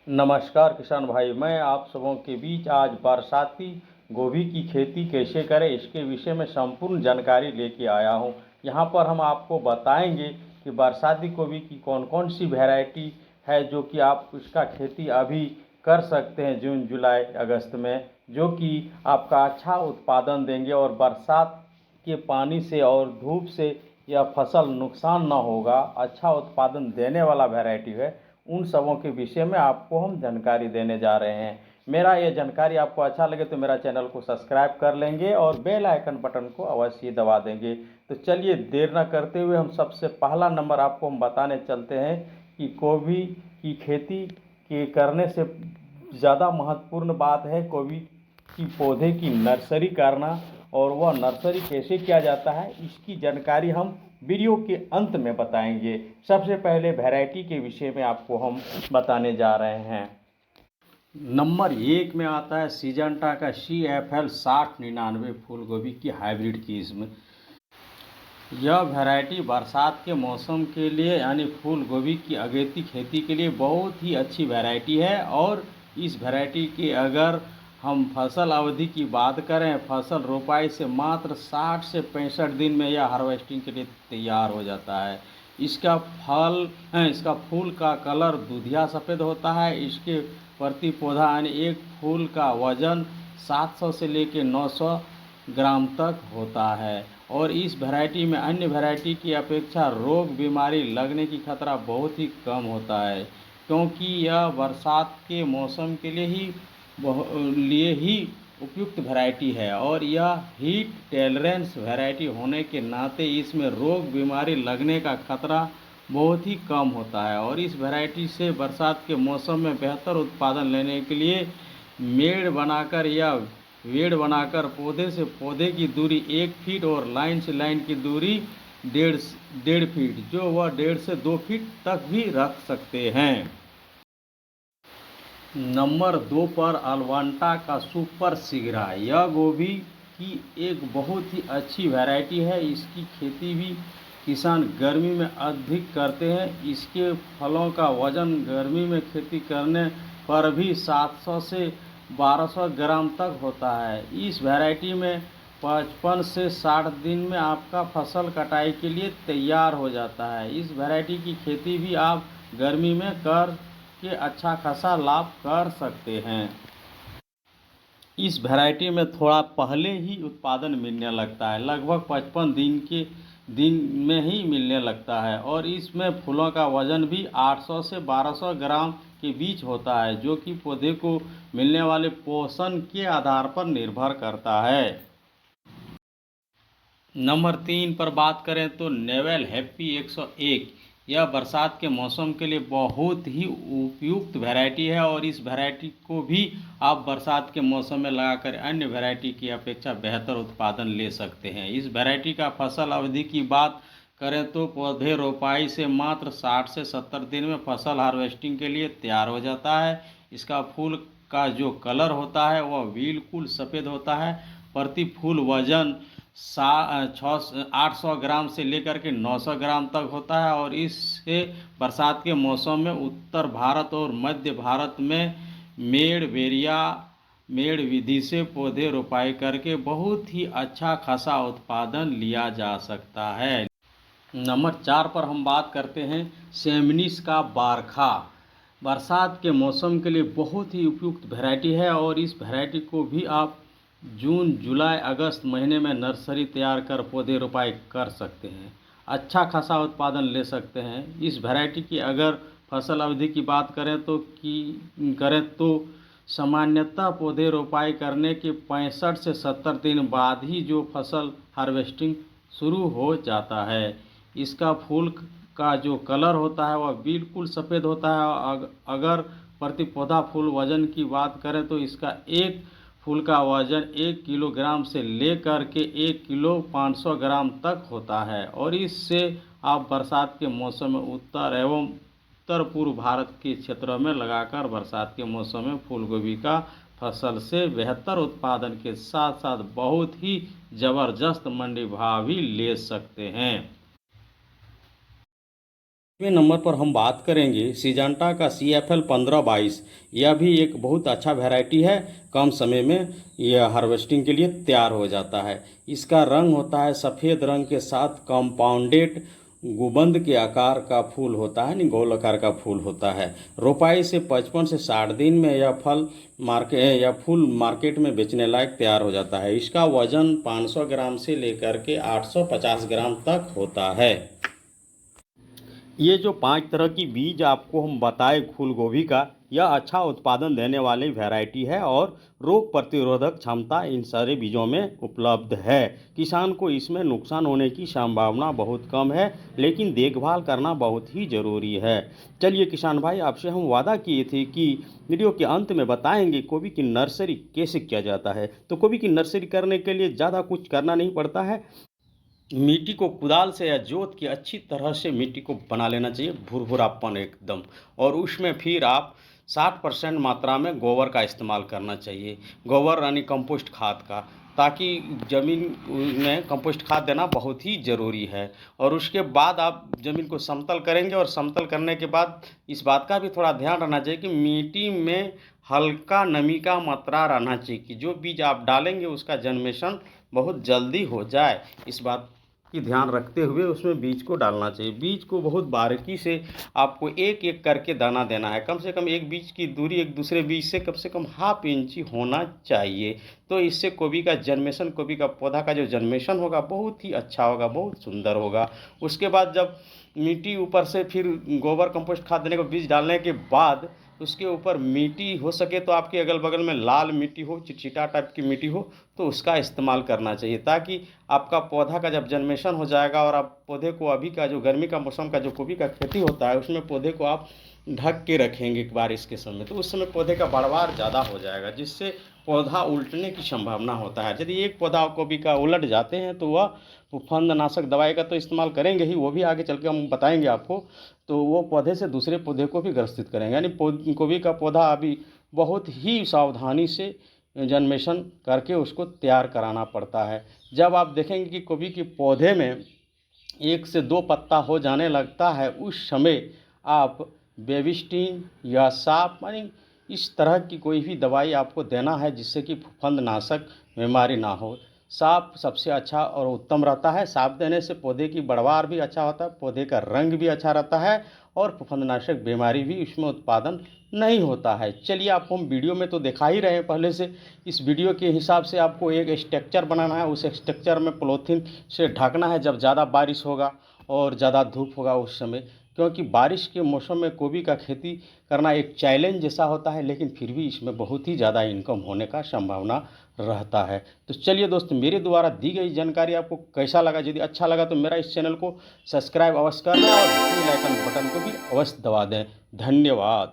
नमस्कार किसान भाई, मैं आप सबों के बीच आज बरसाती गोभी की खेती कैसे करें इसके विषय में संपूर्ण जानकारी लेके आया हूं। यहां पर हम आपको बताएंगे कि बरसाती गोभी की कौन कौन सी वैरायटी है जो कि आप उसका खेती अभी कर सकते हैं जून जुलाई अगस्त में, जो कि आपका अच्छा उत्पादन देंगे और बरसात के पानी से और धूप से यह फसल नुकसान न होगा, अच्छा उत्पादन देने वाला वैरायटी है। उन सबों के विषय में आपको हम जानकारी देने जा रहे हैं। मेरा ये जानकारी आपको अच्छा लगे तो मेरा चैनल को सब्सक्राइब कर लेंगे और बेल आइकन बटन को अवश्य दबा देंगे। तो चलिए देर न करते हुए हम सबसे पहला नंबर आपको हम बताने चलते हैं कि गोभी की खेती के करने से ज़्यादा महत्वपूर्ण बात है गोभी की पौधे की नर्सरी करना, और वह नर्सरी कैसे किया जाता है इसकी जानकारी हम वीडियो के अंत में बताएंगे। सबसे पहले वैरायटी के विषय में आपको हम बताने जा रहे हैं। नंबर 1 में आता है सिजेंटा का CFL 6099 फूल गोभी की हाइब्रिड किस्म। यह वैरायटी बरसात के मौसम के लिए यानी फूल गोभी की अगेती खेती के लिए बहुत ही अच्छी वैरायटी है। और इस वैरायटी की अगर हम फसल अवधि की बात करें, फसल रोपाई से मात्र 60 से 65 दिन में यह हार्वेस्टिंग के लिए तैयार हो जाता है। इसका फूल का कलर दूधिया सफ़ेद होता है। इसके प्रति पौधा यानी एक फूल का वजन 700 से लेकर 900 ग्राम तक होता है। और इस वैरायटी में अन्य वैरायटी की अपेक्षा रोग बीमारी लगने की खतरा बहुत ही कम होता है, क्योंकि यह बरसात के मौसम के लिए ही उपयुक्त वैरायटी है। और यह हीट टॉलरेंस वैरायटी होने के नाते इसमें रोग बीमारी लगने का खतरा बहुत ही कम होता है। और इस वैरायटी से बरसात के मौसम में बेहतर उत्पादन लेने के लिए मेड़ बनाकर पौधे से पौधे की दूरी 1 फीट और लाइन से लाइन की दूरी डेढ़ फीट, जो वह 1.5 से 2 फीट तक भी रख सकते हैं। नंबर 2 पर अल्वांटा का सुपर सिगरा। यह गोभी की एक बहुत ही अच्छी वैरायटी है। इसकी खेती भी किसान गर्मी में अधिक करते हैं। इसके फलों का वजन गर्मी में खेती करने पर भी 700 से 1200 ग्राम तक होता है। इस वैरायटी में 55 से 60 दिन में आपका फसल कटाई के लिए तैयार हो जाता है। इस वैरायटी की खेती भी आप गर्मी में कर के अच्छा खासा लाभ कर सकते हैं। इस वैरायटी में थोड़ा पहले ही उत्पादन मिलने लगता है, लगभग 55 दिन में ही मिलने लगता है। और इसमें फूलों का वजन भी 800 से 1200 ग्राम के बीच होता है, जो कि पौधे को मिलने वाले पोषण के आधार पर निर्भर करता है। नंबर 3 पर बात करें तो नेवल हैप्पी 101। यह बरसात के मौसम के लिए बहुत ही उपयुक्त वैरायटी है। और इस वैरायटी को भी आप बरसात के मौसम में लगाकर अन्य वैरायटी की अपेक्षा बेहतर उत्पादन ले सकते हैं। इस वैरायटी का फसल अवधि की बात करें तो पौधे रोपाई से मात्र 60 से 70 दिन में फसल हार्वेस्टिंग के लिए तैयार हो जाता है। इसका फूल का जो कलर होता है वह बिल्कुल सफ़ेद होता है। प्रति फूल वजन 800 ग्राम से लेकर के 900 ग्राम तक होता है। और इससे बरसात के मौसम में उत्तर भारत और मध्य भारत में मेड़ विधि से पौधे रोपाई करके बहुत ही अच्छा खासा उत्पादन लिया जा सकता है। नंबर 4 पर हम बात करते हैं सेमनिस का बारखा। बरसात के मौसम के लिए बहुत ही उपयुक्त वैरायटी है। और इस वैरायटी को भी आप जून जुलाई अगस्त महीने में नर्सरी तैयार कर पौधे रोपाई कर सकते हैं, अच्छा खासा उत्पादन ले सकते हैं। इस वैरायटी की अगर फसल अवधि की बात करें तो सामान्यतः पौधे रोपाई करने के 65 से 70 दिन बाद ही जो फसल हार्वेस्टिंग शुरू हो जाता है। इसका फूल का जो कलर होता है वह बिल्कुल सफ़ेद होता है। अगर प्रति पौधा फूल वजन की बात करें तो इसका एक फूल का वजन 1 किलोग्राम से लेकर के 1 किलो 500 ग्राम तक होता है। और इससे आप बरसात के मौसम में उत्तर पूर्व भारत के क्षेत्रों में लगाकर बरसात के मौसम में फूल गोभी का फसल से बेहतर उत्पादन के साथ साथ बहुत ही ज़बरदस्त मंडी भाव भी ले सकते हैं। 5वें नंबर पर हम बात करेंगे सिजेंटा का CFL 1522। यह भी एक बहुत अच्छा वैरायटी है। कम समय में यह हार्वेस्टिंग के लिए तैयार हो जाता है। इसका रंग होता है सफ़ेद रंग के साथ कंपाउंडेड गुबंद के आकार का फूल होता है, नहीं गोल आकार का फूल होता है। रोपाई से 55 से 60 दिन में यह फूल मार्केट में बेचने लायक तैयार हो जाता है। इसका वजन 500 ग्राम से लेकर के 850 ग्राम तक होता है। ये जो 5 तरह की बीज आपको हम बताए फूल गोभी का, यह अच्छा उत्पादन देने वाली वैरायटी है और रोग प्रतिरोधक क्षमता इन सारे बीजों में उपलब्ध है। किसान को इसमें नुकसान होने की संभावना बहुत कम है, लेकिन देखभाल करना बहुत ही ज़रूरी है। चलिए किसान भाई, आपसे हम वादा किए थे कि वीडियो के अंत में बताएंगे गोभी की नर्सरी कैसे किया जाता है। तो गोभी की नर्सरी करने के लिए ज़्यादा कुछ करना नहीं पड़ता है। मिट्टी को कुदाल से या जोत के अच्छी तरह से मिट्टी को बना लेना चाहिए, भुरभुरापन एकदम। और उसमें फिर आप 60% मात्रा में गोबर का इस्तेमाल करना चाहिए, गोबर यानी कंपोस्ट खाद का, ताकि ज़मीन में कंपोस्ट खाद देना बहुत ही ज़रूरी है। और उसके बाद आप ज़मीन को समतल करेंगे, और समतल करने के बाद इस बात का भी थोड़ा ध्यान रखना चाहिए कि मिट्टी में हल्का नमी का मात्रा रहना चाहिए कि जो बीज आप डालेंगे उसका जन्मेशन बहुत जल्दी हो जाए। इस बात की ध्यान रखते हुए उसमें बीज को डालना चाहिए। बीज को बहुत बारीकी से आपको एक एक करके दाना देना है। कम से कम एक बीज की दूरी एक दूसरे बीज से कम हाफ इंची होना चाहिए। तो इससे गोभी का जन्मेशन, गोभी का पौधा का जो जन्मेशन होगा बहुत ही अच्छा होगा, बहुत सुंदर होगा। उसके बाद जब मिट्टी ऊपर से फिर गोबर कंपोस्ट खाद देने को बीज डालने के बाद उसके ऊपर मिट्टी हो सके तो आपके अगल बगल में लाल मिट्टी हो, चिटचिटा टाइप की मिट्टी हो, तो उसका इस्तेमाल करना चाहिए, ताकि आपका पौधा का जब जन्मेशन हो जाएगा और आप पौधे को, अभी का जो गर्मी का मौसम का जो गोभी का खेती होता है उसमें पौधे को आप ढक के रखेंगे बारिश के समय, तो उस समय पौधे का बढ़वार ज़्यादा हो जाएगा, जिससे पौधा उलटने की संभावना होता है। यदि एक पौधा गोभी का उलट जाते हैं तो वह फंदनाशक दवाई का तो इस्तेमाल करेंगे ही, वो भी आगे चल के हम बताएंगे आपको। तो वो पौधे से दूसरे पौधे को भी ग्रसित करेंगे, यानी गोभी का पौधा अभी बहुत ही सावधानी से जन्मेशन करके उसको तैयार कराना पड़ता है। जब आप देखेंगे कि गोभी के पौधे में 1 से 2 पत्ता हो जाने लगता है, उस समय आप बेबिस्टिन या साप यानी इस तरह की कोई भी दवाई आपको देना है, जिससे कि फंदनाशक बीमारी ना हो। साप सबसे अच्छा और उत्तम रहता है। साप देने से पौधे की बढ़वार भी अच्छा होता है, पौधे का रंग भी अच्छा रहता है, और फंदनाशक बीमारी भी इसमें उत्पादन नहीं होता है। चलिए, आपको हम वीडियो में तो दिखा ही रहे हैं पहले से। इस वीडियो के हिसाब से आपको एक स्ट्रक्चर बनाना है, उस स्ट्रक्चर में पॉलीथीन से ढकना है जब ज़्यादा बारिश होगा और ज़्यादा धूप होगा उस समय, क्योंकि बारिश के मौसम में गोभी का खेती करना एक चैलेंज जैसा होता है, लेकिन फिर भी इसमें बहुत ही ज़्यादा इनकम होने का संभावना रहता है। तो चलिए दोस्त, मेरे द्वारा दी गई जानकारी आपको कैसा लगा? यदि अच्छा लगा तो मेरा इस चैनल को सब्सक्राइब अवश्य कर दें और बेल आइकन बटन को भी अवश्य दबा दें। धन्यवाद।